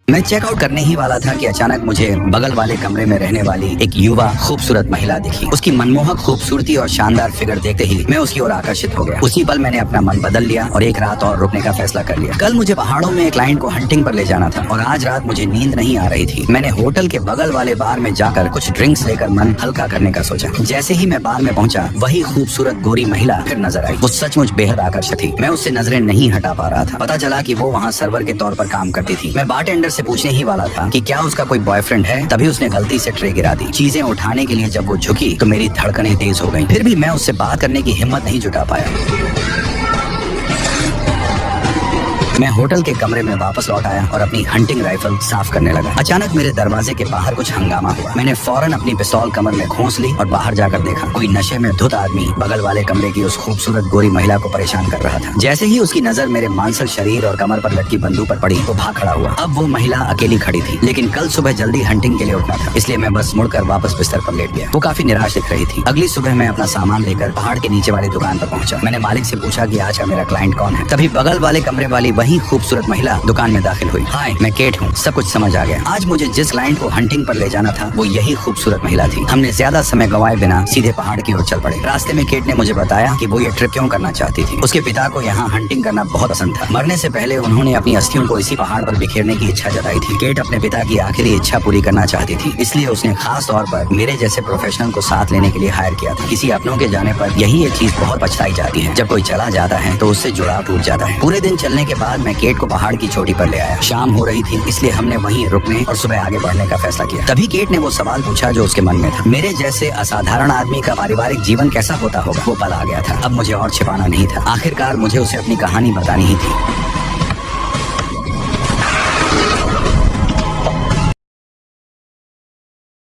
मैं चेकआउट करने ही वाला था कि अचानक मुझे बगल वाले कमरे में रहने वाली एक युवा खूबसूरत महिला दिखी। उसकी मनमोहक खूबसूरती और शानदार फिगर देखते ही मैं उसकी ओर आकर्षित हो गया। उसी पल मैंने अपना मन बदल लिया और एक रात और रुकने का फैसला कर लिया। कल मुझे पहाड़ों में एक क्लाइंट को हंटिंग पर ले जाना था और आज रात मुझे नींद नहीं आ रही थी। मैंने होटल के बगल वाले बार में जाकर कुछ ड्रिंक्स लेकर मन हल्का करने का सोचा। जैसे ही मैं बार में पहुंचा, वही खूबसूरत गोरी महिला फिर नजर आई। वो सचमुच बेहद आकर्षक थी। मैं उससे नजरें नहीं हटा पा रहा था। पता चला कि वो वहाँ सर्वर के तौर पर काम करती थी। मैं बारटेंडर से पूछने ही वाला था कि क्या उसका कोई बॉयफ्रेंड है, तभी उसने गलती से ट्रे गिरा दी। चीजें उठाने के लिए जब वो झुकी तो मेरी धड़कनें तेज हो गईं। फिर भी मैं उससे बात करने की हिम्मत नहीं जुटा पाया। मैं होटल के कमरे में वापस लौट आया और अपनी हंटिंग राइफल साफ करने लगा। अचानक मेरे दरवाजे के बाहर कुछ हंगामा हुआ। मैंने फौरन अपनी पिस्तौल कमर में खोस ली और बाहर जाकर देखा। कोई नशे में धुत आदमी बगल वाले कमरे की उस खूबसूरत गोरी महिला को परेशान कर रहा था। जैसे ही उसकी नजर मेरे मांसल शरीर और कमर पर लटकी बंदूक पर पड़ी तो भाग खड़ा हुआ। अब वो महिला अकेली खड़ी थी, लेकिन कल सुबह जल्दी हंटिंग के लिए उठना था, इसलिए मैं बस मुड़कर वापस बिस्तर पर लेट गया। वो काफी निराश दिख रही थी। अगली सुबह मैं अपना सामान लेकर पहाड़ के नीचे वाली दुकान पर पहुंचा। मैंने मालिक से पूछा कि आज का मेरा क्लाइंट कौन है। तभी बगल वाले कमरे वाली वही खूबसूरत महिला दुकान में दाखिल हुई। हाय, मैं केट हूँ। सब कुछ समझ आ गया। आज मुझे जिस क्लाइंट को हंटिंग पर ले जाना था वो यही खूबसूरत महिला थी। हमने ज्यादा समय गंवाए बिना सीधे पहाड़ की ओर चल पड़े। रास्ते में केट ने मुझे बताया कि वो ये ट्रिप क्यों करना चाहती थी। उसके पिता को यहाँ हंटिंग करना बहुत पसंद था। मरने से पहले उन्होंने अपनी अस्थियों को इसी पहाड़ पर बिखेरने की इच्छा जताई थी। केट अपने पिता की आखिरी इच्छा पूरी करना चाहती थी, इसलिए उसने खास तौर पर मेरे जैसे प्रोफेशनल को साथ लेने के लिए हायर किया था। किसी अपनों के जाने पर यही एक चीज बहुत पछताई जाती है। जब कोई चला जाता है तो उससे जुड़ाव टूट जाता है। पूरे दिन चलने के बाद मैं केट को पहाड़ की चोटी पर ले आया। शाम हो रही थी, इसलिए हमने वहीं रुकने और सुबह आगे बढ़ने का फैसला किया। तभी केट ने वो सवाल पूछा जो उसके मन में था। मेरे जैसे असाधारण आदमी का पारिवारिक जीवन कैसा होता होगा? वो पल आ गया था। अब मुझे और छिपाना नहीं था। आखिरकार मुझे उसे अपनी कहानी बतानी ही थी।